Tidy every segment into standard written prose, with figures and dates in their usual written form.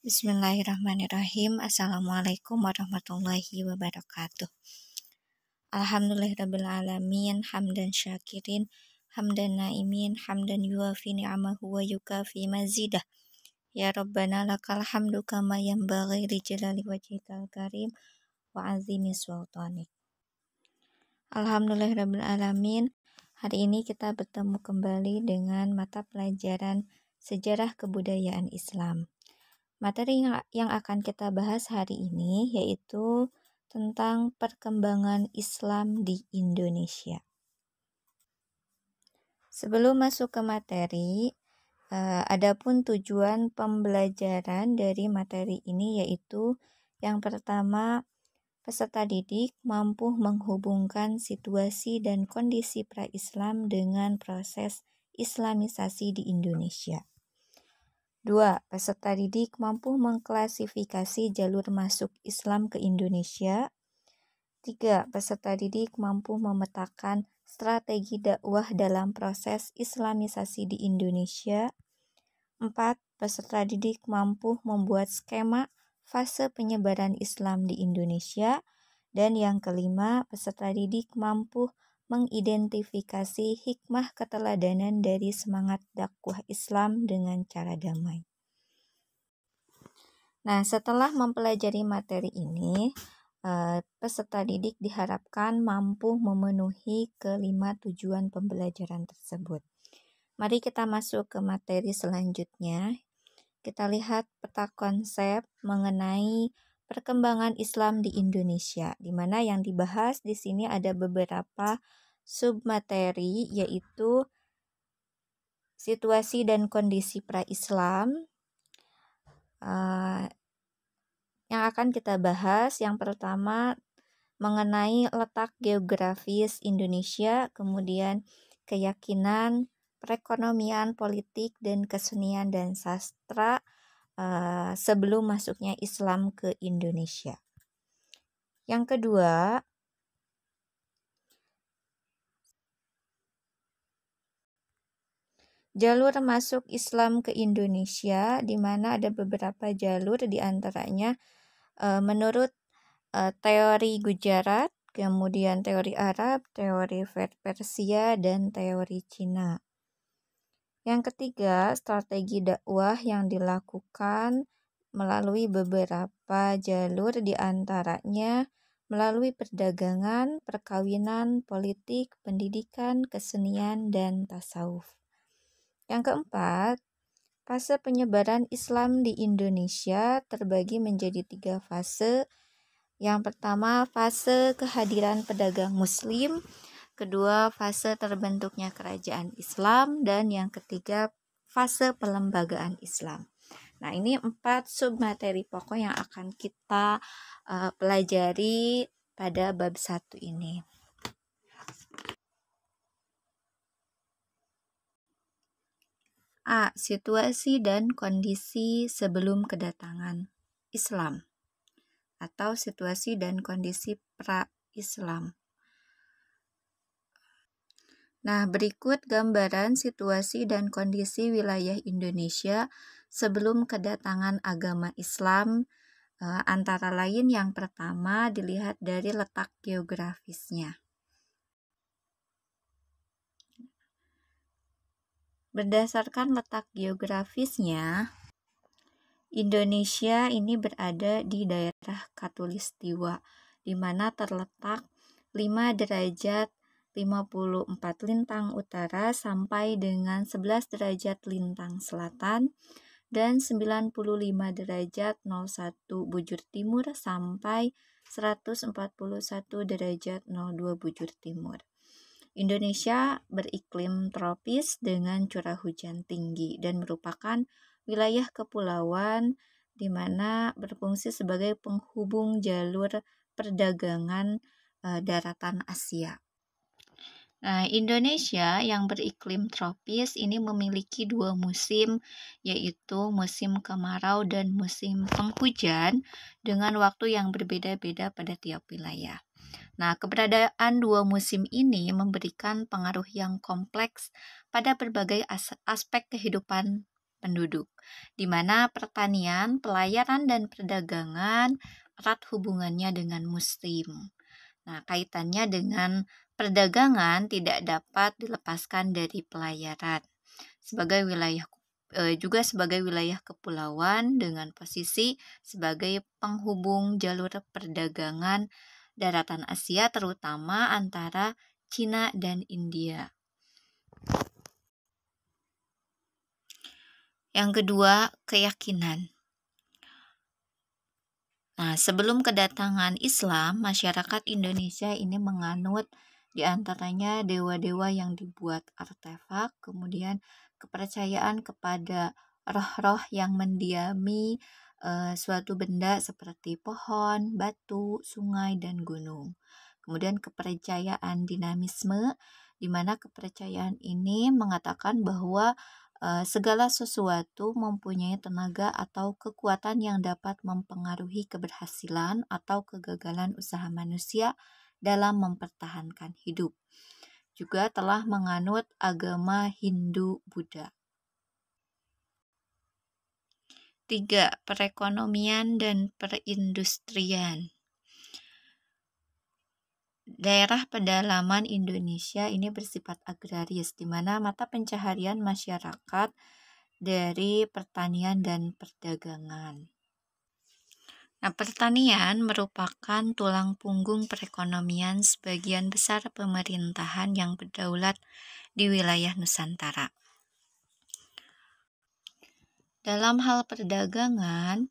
Bismillahirrahmanirrahim. Assalamualaikum warahmatullahi wabarakatuh. Alhamdulillahirrabbilalamin. Hamdan syakirin, hamdan naimin, hamdan yuafi ni'amahu wa yukafi mazidah. Ya Rabbana lakal hamdu kama yanbaghi li jalali wajhikal karim wa azimi sultanik. Alhamdulillahirrabbilalamin. Hari ini kita bertemu kembali dengan mata pelajaran Sejarah Kebudayaan Islam. Materi yang akan kita bahas hari ini yaitu tentang perkembangan Islam di Indonesia. Sebelum masuk ke materi, adapun tujuan pembelajaran dari materi ini yaitu yang pertama, peserta didik mampu menghubungkan situasi dan kondisi pra-Islam dengan proses Islamisasi di Indonesia. 2. Peserta didik mampu mengklasifikasi jalur masuk Islam ke Indonesia. 3. Peserta didik mampu memetakan strategi dakwah dalam proses Islamisasi di Indonesia. 4. Peserta didik mampu membuat skema fase penyebaran Islam di Indonesia. Dan yang kelima, peserta didik mampu mengidentifikasi hikmah keteladanan dari semangat dakwah Islam dengan cara damai. Nah, setelah mempelajari materi ini, peserta didik diharapkan mampu memenuhi kelima tujuan pembelajaran tersebut. Mari kita masuk ke materi selanjutnya. Kita lihat peta konsep mengenai perkembangan Islam di Indonesia, di mana yang dibahas di sini ada beberapa submateri, yaitu situasi dan kondisi pra-Islam. Yang akan kita bahas yang pertama mengenai letak geografis Indonesia, kemudian keyakinan, perekonomian, politik, dan kesenian dan sastra sebelum masuknya Islam ke Indonesia. Yang kedua, jalur masuk Islam ke Indonesia, di mana ada beberapa jalur, di antaranya menurut teori Gujarat, kemudian teori Arab, teori Persia, dan teori Cina. Yang ketiga, strategi dakwah yang dilakukan melalui beberapa jalur, di antaranya melalui perdagangan, perkawinan, politik, pendidikan, kesenian, dan tasawuf. Yang keempat, fase penyebaran Islam di Indonesia terbagi menjadi 3 fase. Yang pertama, fase kehadiran pedagang Muslim. Kedua, fase terbentuknya kerajaan Islam. Dan yang ketiga, fase pelembagaan Islam. Nah, ini 4 submateri pokok yang akan kita pelajari pada bab 1 ini. A. Situasi dan kondisi sebelum kedatangan Islam, atau situasi dan kondisi pra-Islam. Nah, berikut gambaran situasi dan kondisi wilayah Indonesia sebelum kedatangan agama Islam. Antara lain yang pertama dilihat dari letak geografisnya. Berdasarkan letak geografisnya, Indonesia ini berada di daerah Khatulistiwa, di mana terletak 5 derajat 54 lintang utara sampai dengan 11 derajat lintang selatan dan 95 derajat 01 bujur timur sampai 141 derajat 02 bujur timur. Indonesia beriklim tropis dengan curah hujan tinggi dan merupakan wilayah kepulauan di mana berfungsi sebagai penghubung jalur perdagangan daratan Asia. Nah, Indonesia yang beriklim tropis ini memiliki 2 musim, yaitu musim kemarau dan musim penghujan dengan waktu yang berbeda-beda pada tiap wilayah. Nah, keberadaan 2 musim ini memberikan pengaruh yang kompleks pada berbagai aspek kehidupan penduduk. di mana pertanian, pelayaran, dan perdagangan erat hubungannya dengan Muslim. Nah, kaitannya dengan perdagangan tidak dapat dilepaskan dari pelayaran sebagai wilayah juga sebagai wilayah kepulauan dengan posisi sebagai penghubung jalur perdagangan daratan Asia terutama antara Cina dan India. Yang kedua, keyakinan. Nah, sebelum kedatangan Islam, masyarakat Indonesia ini menganut diantaranya dewa-dewa yang dibuat artefak, kemudian kepercayaan kepada roh-roh yang mendiami suatu benda seperti pohon, batu, sungai, dan gunung. Kemudian kepercayaan dinamisme, di mana kepercayaan ini mengatakan bahwa segala sesuatu mempunyai tenaga atau kekuatan yang dapat mempengaruhi keberhasilan atau kegagalan usaha manusia dalam mempertahankan hidup. Juga telah menganut agama Hindu-Buddha. 3. Perekonomian dan perindustrian. Daerah pedalaman Indonesia ini bersifat agraris, di mana mata pencaharian masyarakat dari pertanian dan perdagangan. Nah, pertanian merupakan tulang punggung perekonomian sebagian besar pemerintahan yang berdaulat di wilayah Nusantara. Dalam hal perdagangan,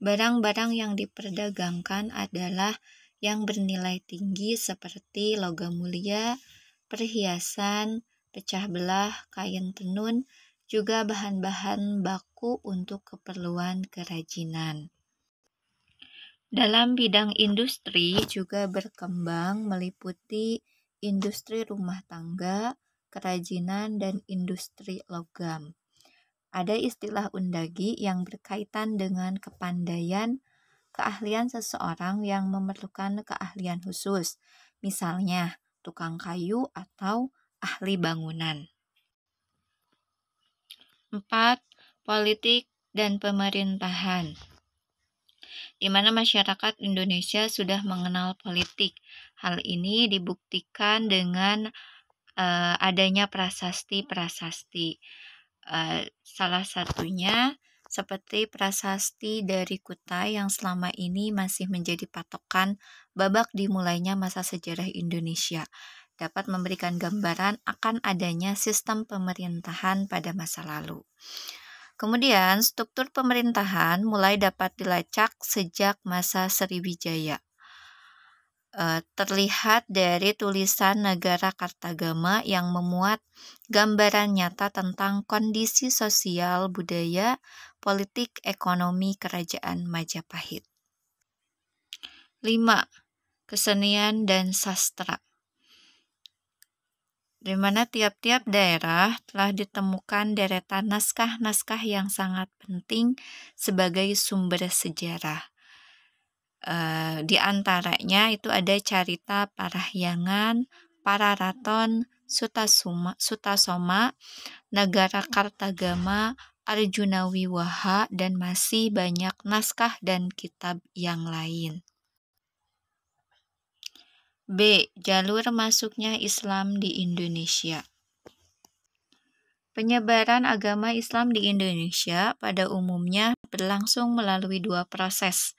barang-barang yang diperdagangkan adalah yang bernilai tinggi seperti logam mulia, perhiasan, pecah belah, kain tenun, juga bahan-bahan baku untuk keperluan kerajinan. Dalam bidang industri juga berkembang meliputi industri rumah tangga, kerajinan, dan industri logam. Ada istilah undagi yang berkaitan dengan kepandaian, keahlian seseorang yang memerlukan keahlian khusus, misalnya tukang kayu atau ahli bangunan. 4. Politik dan pemerintahan, di mana masyarakat Indonesia sudah mengenal politik. Hal ini dibuktikan dengan adanya prasasti-prasasti. Salah satunya seperti prasasti dari Kutai yang selama ini masih menjadi patokan babak dimulainya masa sejarah Indonesia, dapat memberikan gambaran akan adanya sistem pemerintahan pada masa lalu. Kemudian, struktur pemerintahan mulai dapat dilacak sejak masa Sriwijaya. Terlihat dari tulisan Negara Kartagama yang memuat gambaran nyata tentang kondisi sosial, budaya, politik, ekonomi kerajaan Majapahit. 5. Kesenian dan sastra, di mana tiap-tiap daerah telah ditemukan deretan naskah-naskah yang sangat penting sebagai sumber sejarah. Di antaranya itu ada carita Parahyangan, Pararaton, Sutasoma, Negara Kartagama, Arjuna Wiwaha, dan masih banyak naskah dan kitab yang lain. B. Jalur masuknya Islam di Indonesia. Penyebaran agama Islam di Indonesia pada umumnya berlangsung melalui 2 proses.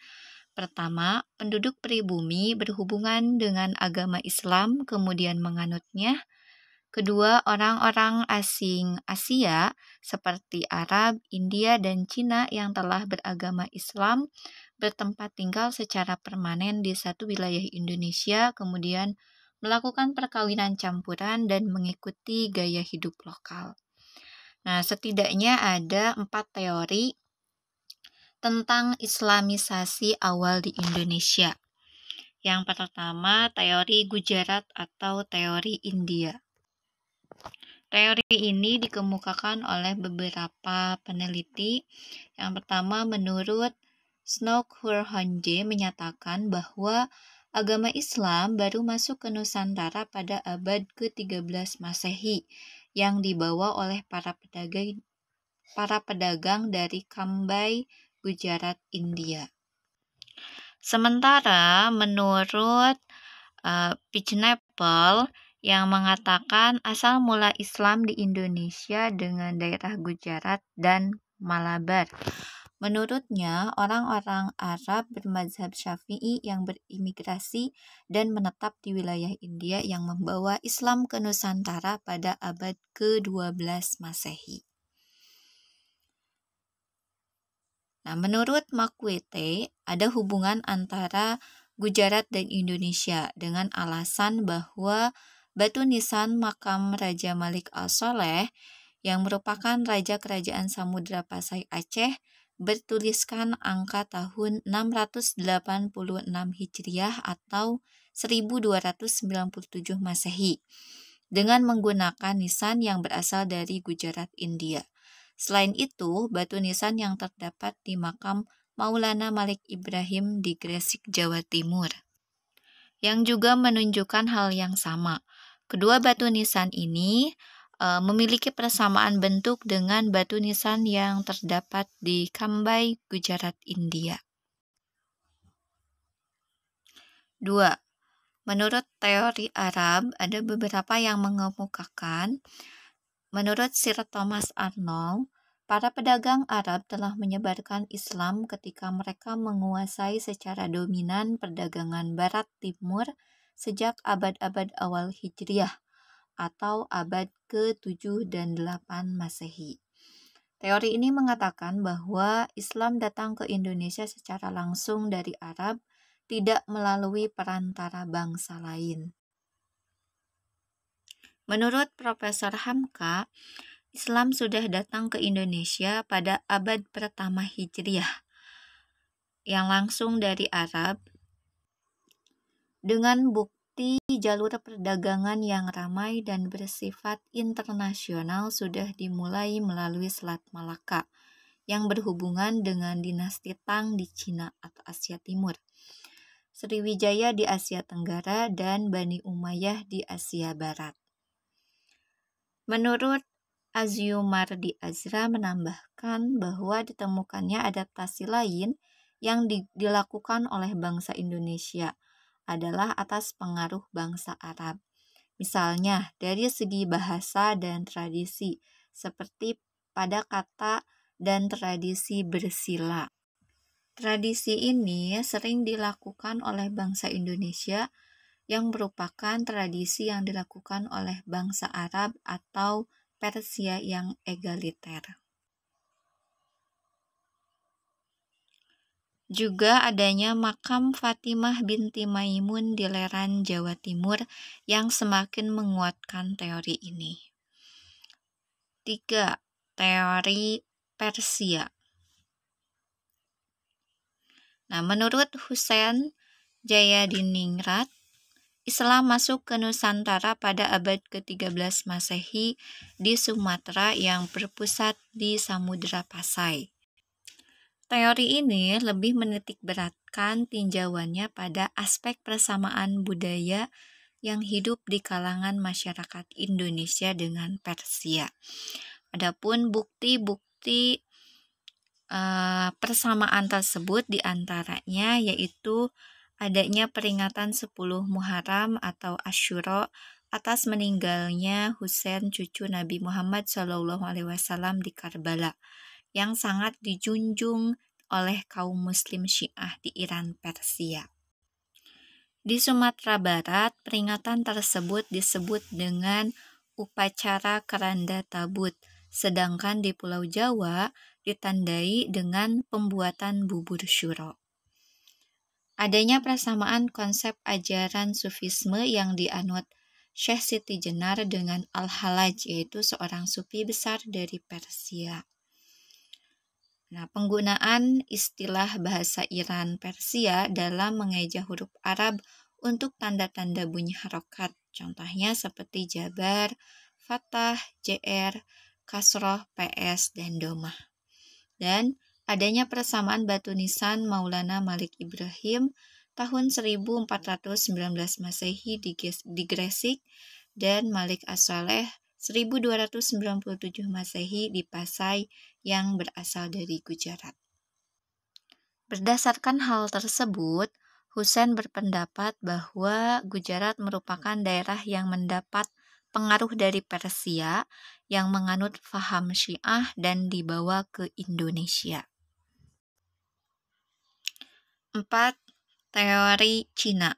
Pertama, penduduk pribumi berhubungan dengan agama Islam kemudian menganutnya. Kedua, orang-orang asing Asia seperti Arab, India, dan Cina yang telah beragama Islam bertempat tinggal secara permanen di satu wilayah Indonesia, kemudian melakukan perkawinan campuran dan mengikuti gaya hidup lokal. Nah, setidaknya ada 4 teori tentang Islamisasi awal di Indonesia. Yang pertama, teori Gujarat atau teori India. Teori ini dikemukakan oleh beberapa peneliti. Yang pertama, menurut Snoukhurhonje menyatakan bahwa agama Islam baru masuk ke Nusantara pada abad ke-13 Masehi, yang dibawa oleh para pedagang dari Cambay, Gujarat, India. Sementara menurut Pitchnapel yang mengatakan asal mula Islam di Indonesia dengan daerah Gujarat dan Malabar. Menurutnya, orang-orang Arab bermazhab Syafi'i yang berimigrasi dan menetap di wilayah India yang membawa Islam ke Nusantara pada abad ke-12 Masehi. Nah, menurut Makwete, ada hubungan antara Gujarat dan Indonesia dengan alasan bahwa batu nisan makam Raja Malik Al-Soleh yang merupakan Raja Kerajaan Samudra Pasai Aceh bertuliskan angka tahun 686 Hijriah atau 1297 Masehi dengan menggunakan nisan yang berasal dari Gujarat, India. Selain itu, batu nisan yang terdapat di makam Maulana Malik Ibrahim di Gresik, Jawa Timur, yang juga menunjukkan hal yang sama. Kedua batu nisan ini memiliki persamaan bentuk dengan batu nisan yang terdapat di Cambay, Gujarat, India. 2. Menurut teori Arab, ada beberapa yang mengemukakan, menurut Sir Thomas Arnold, para pedagang Arab telah menyebarkan Islam ketika mereka menguasai secara dominan perdagangan Barat Timur sejak abad-abad awal Hijriah atau abad ke-7 dan 8 Masehi. Teori ini mengatakan bahwa Islam datang ke Indonesia secara langsung dari Arab, tidak melalui perantara bangsa lain. Menurut Profesor Hamka, Islam sudah datang ke Indonesia pada abad pertama Hijriah, yang langsung dari Arab, dengan bukti jalur perdagangan yang ramai dan bersifat internasional sudah dimulai melalui Selat Malaka, yang berhubungan dengan dinasti Tang di Cina atau Asia Timur, Sriwijaya di Asia Tenggara, dan Bani Umayyah di Asia Barat. Menurut Azyumardi Azra menambahkan bahwa ditemukannya adaptasi lain yang dilakukan oleh bangsa Indonesia adalah atas pengaruh bangsa Arab. Misalnya dari segi bahasa dan tradisi, seperti pada kata dan tradisi bersila. Tradisi ini sering dilakukan oleh bangsa Indonesia yang merupakan tradisi yang dilakukan oleh bangsa Arab atau Persia yang egaliter. Juga adanya makam Fatimah binti Maimun di Leran, Jawa Timur yang semakin menguatkan teori ini. 3. Teori Persia. Nah, menurut Husain Jayadiningrat, Islam masuk ke Nusantara pada abad ke-13 Masehi di Sumatera yang berpusat di Samudra Pasai. Teori ini lebih menitikberatkan tinjauannya pada aspek persamaan budaya yang hidup di kalangan masyarakat Indonesia dengan Persia. Adapun bukti-bukti persamaan tersebut diantaranya yaitu adanya peringatan 10 Muharram atau Asyura atas meninggalnya Husain cucu Nabi Muhammad SAW di Karbala, yang sangat dijunjung oleh kaum muslim Syiah di Iran Persia. Di Sumatera Barat, peringatan tersebut disebut dengan upacara keranda tabut, sedangkan di Pulau Jawa ditandai dengan pembuatan bubur syuro. Adanya persamaan konsep ajaran Sufisme yang dianut Syekh Siti Jenar dengan Al-Hallaj, yaitu seorang sufi besar dari Persia. Nah, penggunaan istilah bahasa Iran Persia dalam mengeja huruf Arab untuk tanda-tanda bunyi harokat, contohnya seperti jabar, fathah, jr, kasroh, ps, dan domah. Dan adanya persamaan batu nisan Maulana Malik Ibrahim tahun 1419 Masehi di Gresik dan Malik As-Soleh 1297 Masehi di Pasai yang berasal dari Gujarat. Berdasarkan hal tersebut, Husain berpendapat bahwa Gujarat merupakan daerah yang mendapat pengaruh dari Persia yang menganut faham Syiah dan dibawa ke Indonesia. 4. Teori Cina.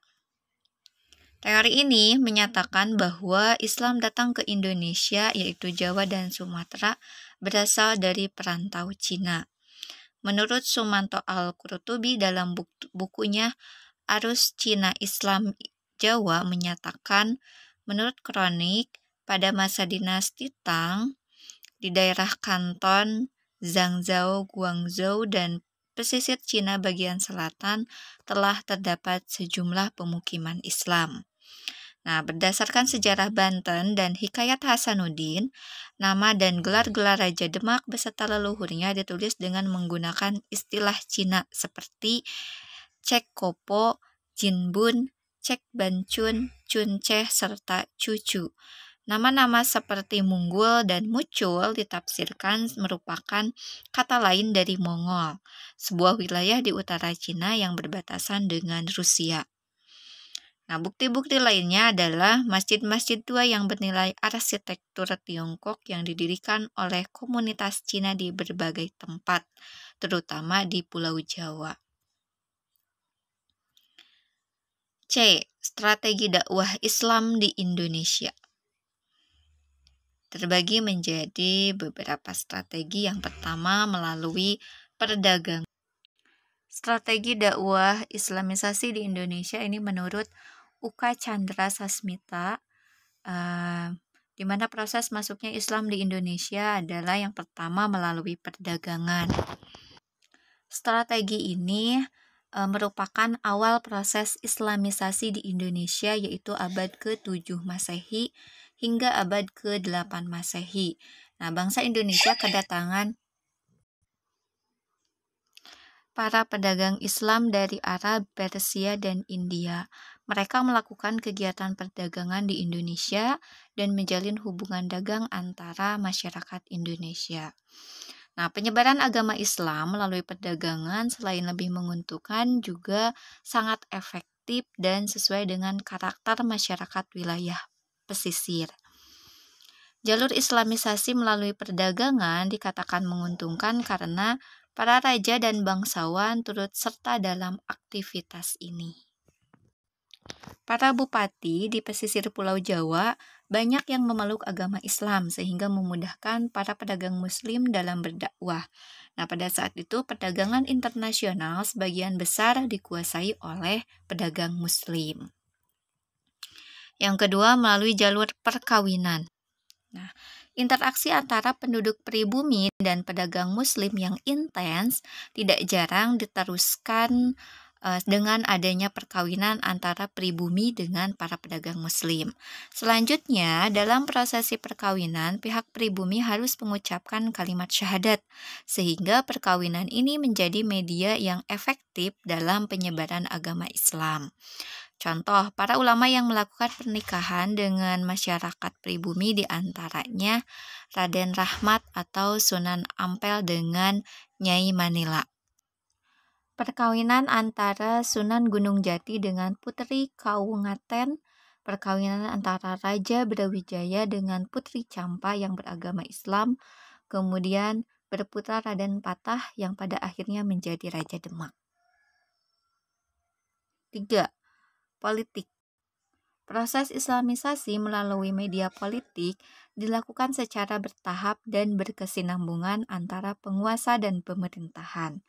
Teori ini menyatakan bahwa Islam datang ke Indonesia, yaitu Jawa dan Sumatera, berasal dari perantau Cina. Menurut Sumanto Al-Qurtubi dalam bukunya Arus Cina Islam Jawa menyatakan, menurut kronik, pada masa dinasti Tang, di daerah Kanton, Zhangzhou, Guangzhou, dan pesisir Cina bagian selatan telah terdapat sejumlah pemukiman Islam. Nah, berdasarkan sejarah Banten dan Hikayat Hasanuddin, nama dan gelar-gelar Raja Demak beserta leluhurnya ditulis dengan menggunakan istilah Cina seperti Cek Kopo, Jinbun, Cek Bancun, Cunceh, serta Cucu. Nama-nama seperti Munggul dan Mucul ditafsirkan merupakan kata lain dari Mongol, sebuah wilayah di utara Cina yang berbatasan dengan Rusia. Nah, bukti-bukti lainnya adalah masjid-masjid tua yang bernilai arsitektur Tiongkok yang didirikan oleh komunitas Cina di berbagai tempat, terutama di Pulau Jawa. C. Strategi dakwah Islam di Indonesia. Terbagi menjadi beberapa strategi. Yang pertama, melalui perdagangan. Strategi dakwah Islamisasi di Indonesia ini menurut Uka Chandra Sasmita, di mana proses masuknya Islam di Indonesia adalah yang pertama melalui perdagangan. Strategi ini merupakan awal proses Islamisasi di Indonesia, yaitu abad ke-7 Masehi hingga abad ke-8 Masehi. Nah, bangsa Indonesia kedatangan para pedagang Islam dari Arab, Persia, dan India. Mereka melakukan kegiatan perdagangan di Indonesia dan menjalin hubungan dagang antara masyarakat Indonesia. Nah, penyebaran agama Islam melalui perdagangan selain lebih menguntungkan juga sangat efektif dan sesuai dengan karakter masyarakat wilayah pesisir. Jalur Islamisasi melalui perdagangan dikatakan menguntungkan karena para raja dan bangsawan turut serta dalam aktivitas ini. Para bupati di pesisir Pulau Jawa banyak yang memeluk agama Islam sehingga memudahkan para pedagang Muslim dalam berdakwah. Nah, pada saat itu perdagangan internasional sebagian besar dikuasai oleh pedagang Muslim. Yang kedua, melalui jalur perkawinan. Nah, interaksi antara penduduk pribumi dan pedagang Muslim yang intens tidak jarang diteruskan dengan adanya perkawinan antara pribumi dengan para pedagang Muslim. Selanjutnya, dalam prosesi perkawinan, pihak pribumi harus mengucapkan kalimat syahadat, sehingga perkawinan ini menjadi media yang efektif dalam penyebaran agama Islam. Contoh, para ulama yang melakukan pernikahan dengan masyarakat pribumi diantaranya Raden Rahmat atau Sunan Ampel dengan Nyai Manila. Perkawinan antara Sunan Gunung Jati dengan Putri Kaungaten, perkawinan antara Raja Brawijaya dengan Putri Campa yang beragama Islam, kemudian berputra Raden Patah yang pada akhirnya menjadi Raja Demak. 3. Politik. Proses Islamisasi melalui media politik dilakukan secara bertahap dan berkesinambungan antara penguasa dan pemerintahan.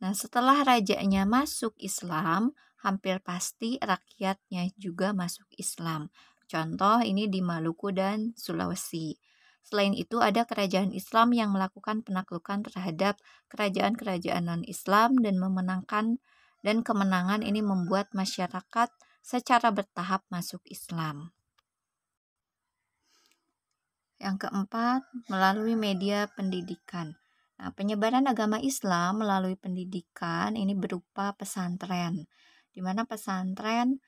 Nah, setelah rajanya masuk Islam, hampir pasti rakyatnya juga masuk Islam. Contoh ini di Maluku dan Sulawesi. Selain itu, ada kerajaan Islam yang melakukan penaklukan terhadap kerajaan-kerajaan non-Islam dan kemenangan ini membuat masyarakat secara bertahap masuk Islam. Yang keempat, melalui media pendidikan. Nah, penyebaran agama Islam melalui pendidikan ini berupa pesantren, di mana pesantren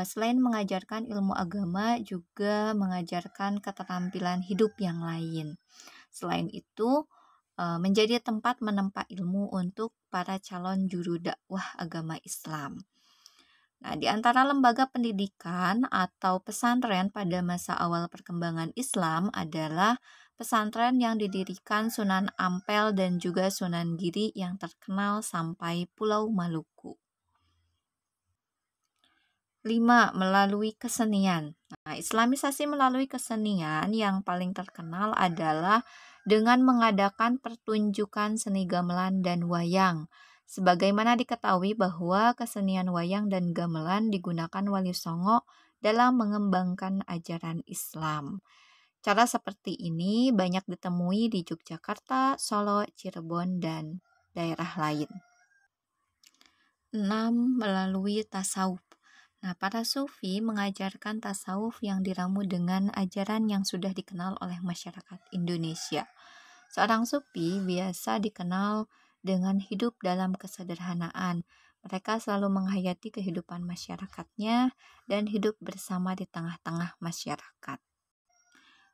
selain mengajarkan ilmu agama, juga mengajarkan keterampilan hidup yang lain. Selain itu, menjadi tempat menempa ilmu untuk para calon juru dakwah agama Islam. Nah, di antara lembaga pendidikan atau pesantren pada masa awal perkembangan Islam adalah pesantren yang didirikan Sunan Ampel dan juga Sunan Giri yang terkenal sampai Pulau Maluku. 5. Melalui kesenian. Nah, Islamisasi melalui kesenian yang paling terkenal adalah dengan mengadakan pertunjukan seni gamelan dan wayang. Sebagaimana diketahui bahwa kesenian wayang dan gamelan digunakan Wali Songo dalam mengembangkan ajaran Islam. Cara seperti ini banyak ditemui di Yogyakarta, Solo, Cirebon, dan daerah lain. 6. Melalui tasawuf. Nah, para sufi mengajarkan tasawuf yang diramu dengan ajaran yang sudah dikenal oleh masyarakat Indonesia. Seorang sufi biasa dikenal dengan hidup dalam kesederhanaan. Mereka selalu menghayati kehidupan masyarakatnya dan hidup bersama di tengah-tengah masyarakat.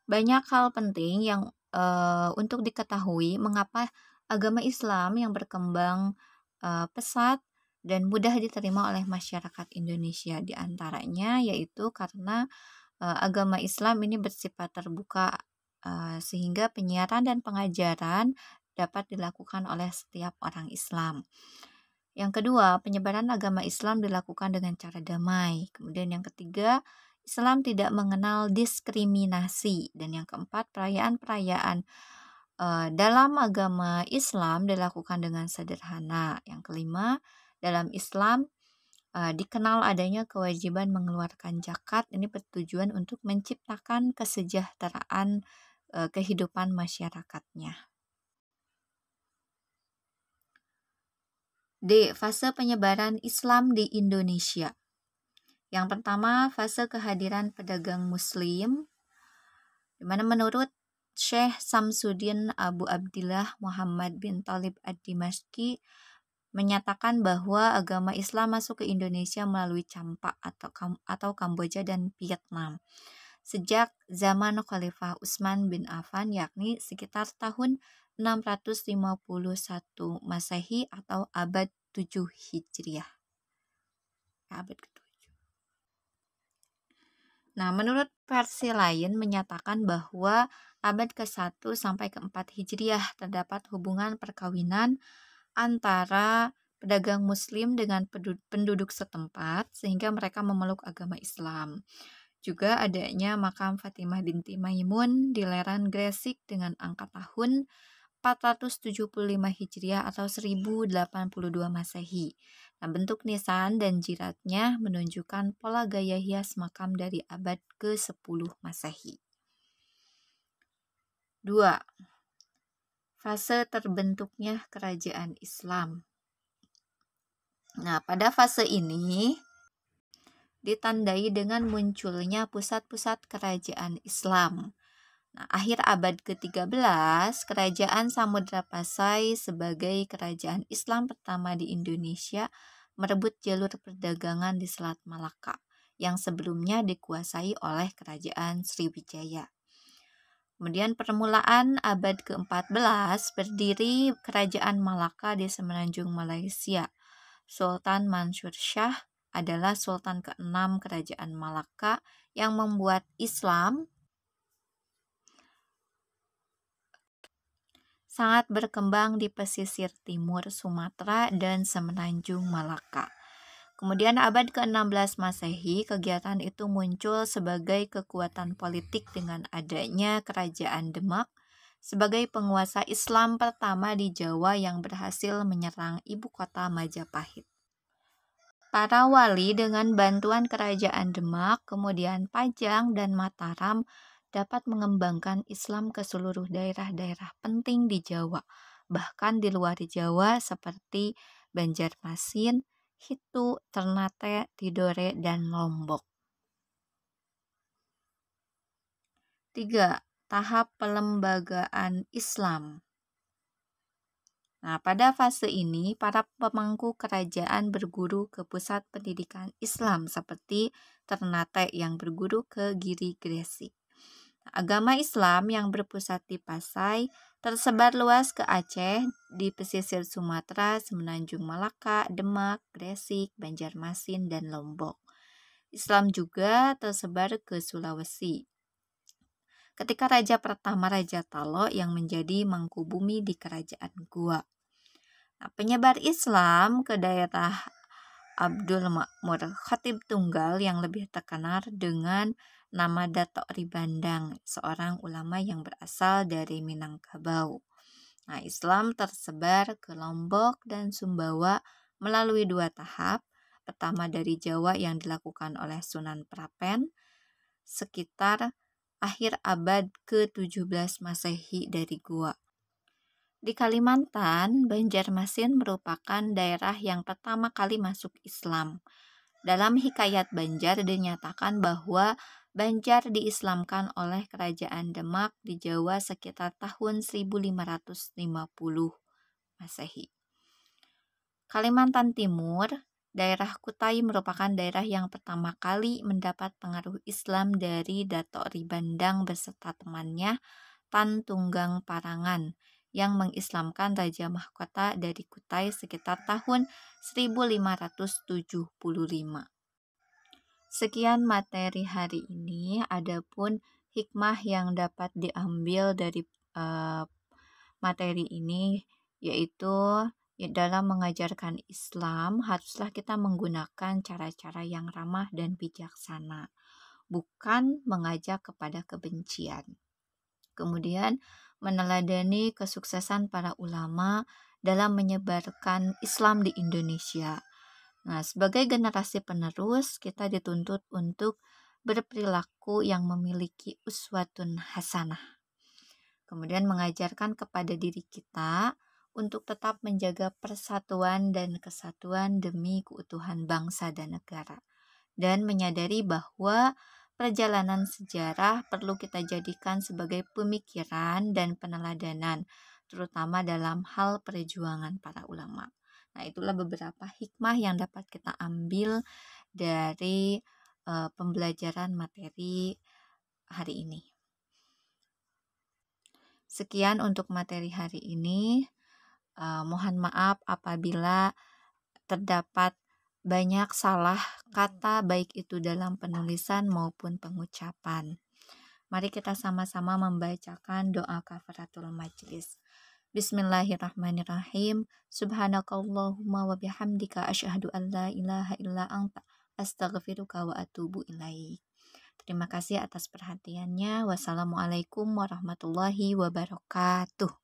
Banyak hal penting yang untuk diketahui mengapa agama Islam yang berkembang pesat dan mudah diterima oleh masyarakat Indonesia. Di antaranya yaitu karena agama Islam ini bersifat terbuka, sehingga penyiaran dan pengajaran dapat dilakukan oleh setiap orang Islam. Yang kedua, penyebaran agama Islam dilakukan dengan cara damai. Kemudian yang ketiga, Islam tidak mengenal diskriminasi. Dan yang keempat, perayaan-perayaan dalam agama Islam dilakukan dengan sederhana. Yang kelima, dalam Islam dikenal adanya kewajiban mengeluarkan zakat. Ini bertujuan untuk menciptakan kesejahteraan kehidupan masyarakatnya. D. Fase penyebaran Islam di Indonesia. Yang pertama, fase kehadiran pedagang Muslim, di mana menurut Syekh Samsuddin Abu Abdillah Muhammad bin Thalib ad-Dimashqi menyatakan bahwa agama Islam masuk ke Indonesia melalui Campak atau Kamboja dan Vietnam sejak zaman Khalifah Utsman bin Affan, yakni sekitar tahun 651 Masehi atau abad 7 Hijriah. Abad ke-7. Nah, menurut versi lain menyatakan bahwa abad ke-1 sampai ke-4 Hijriah terdapat hubungan perkawinan antara pedagang Muslim dengan penduduk setempat sehingga mereka memeluk agama Islam. Juga adanya makam Fatimah binti Maimun di lereng Gresik dengan angka tahun 475 Hijriah atau 1082 Masehi. Nah, bentuk nisan dan jiratnya menunjukkan pola gaya hias makam dari abad ke-10 Masehi. 2. Fase terbentuknya kerajaan Islam. Nah, pada fase ini ditandai dengan munculnya pusat-pusat kerajaan Islam. Nah, akhir abad ke-13, kerajaan Samudra Pasai sebagai kerajaan Islam pertama di Indonesia merebut jalur perdagangan di Selat Malaka yang sebelumnya dikuasai oleh kerajaan Sriwijaya. Kemudian permulaan abad ke-14 berdiri kerajaan Malaka di semenanjung Malaysia. Sultan Mansur Shah adalah sultan ke-6 kerajaan Malaka yang membuat Islam sangat berkembang di pesisir timur Sumatera dan semenanjung Malaka. Kemudian abad ke-16 Masehi, kegiatan itu muncul sebagai kekuatan politik dengan adanya kerajaan Demak sebagai penguasa Islam pertama di Jawa yang berhasil menyerang ibu kota Majapahit. Para wali dengan bantuan kerajaan Demak, kemudian Pajang dan Mataram dapat mengembangkan Islam ke seluruh daerah-daerah penting di Jawa, bahkan di luar Jawa seperti Banjarmasin, Hitu, Ternate, Tidore, dan Lombok. 3. Tahap pelembagaan Islam. Nah, pada fase ini, para pemangku kerajaan berguru ke pusat pendidikan Islam seperti Ternate yang berguru ke Giri Gresik. Agama Islam yang berpusat di Pasai tersebar luas ke Aceh, di pesisir Sumatera, Semenanjung Malaka, Demak, Gresik, Banjarmasin, dan Lombok. Islam juga tersebar ke Sulawesi. Ketika raja pertama Raja Talo yang menjadi mangkubumi di kerajaan Goa. Nah, penyebar Islam ke daerah Abdul Makmur Khatib Tunggal yang lebih terkenal dengan nama Dato' Ribandang, seorang ulama yang berasal dari Minangkabau. Nah, Islam tersebar ke Lombok dan Sumbawa melalui 2 tahap. Pertama dari Jawa yang dilakukan oleh Sunan Prapen sekitar akhir abad ke-17 Masehi dari Goa. Di Kalimantan, Banjarmasin merupakan daerah yang pertama kali masuk Islam. Dalam Hikayat Banjar dinyatakan bahwa Banjar diislamkan oleh Kerajaan Demak di Jawa sekitar tahun 1550 Masehi. Kalimantan Timur, daerah Kutai merupakan daerah yang pertama kali mendapat pengaruh Islam dari Dato' Ribandang beserta temannya Tan Tunggang Parangan yang mengislamkan Raja Mahkota dari Kutai sekitar tahun 1575. Sekian materi hari ini, adapun hikmah yang dapat diambil dari materi ini yaitu dalam mengajarkan Islam haruslah kita menggunakan cara-cara yang ramah dan bijaksana, bukan mengajak kepada kebencian. Kemudian meneladani kesuksesan para ulama dalam menyebarkan Islam di Indonesia. Nah, sebagai generasi penerus, kita dituntut untuk berperilaku yang memiliki uswatun hasanah. Kemudian mengajarkan kepada diri kita untuk tetap menjaga persatuan dan kesatuan demi keutuhan bangsa dan negara. Dan menyadari bahwa perjalanan sejarah perlu kita jadikan sebagai pemikiran dan peneladanan, terutama dalam hal perjuangan para ulama. Nah, itulah beberapa hikmah yang dapat kita ambil dari pembelajaran materi hari ini. Sekian untuk materi hari ini. Mohon maaf apabila terdapat banyak salah kata baik itu dalam penulisan maupun pengucapan. Mari kita sama-sama membacakan doa kafaratul majlis. Bismillahirrahmanirrahim. Subhanakallahumma wa bihamdika asyhadu an la ilaha illa anta astaghfiruka wa atubu ilaik. Terima kasih atas perhatiannya. Wassalamualaikum warahmatullahi wabarakatuh.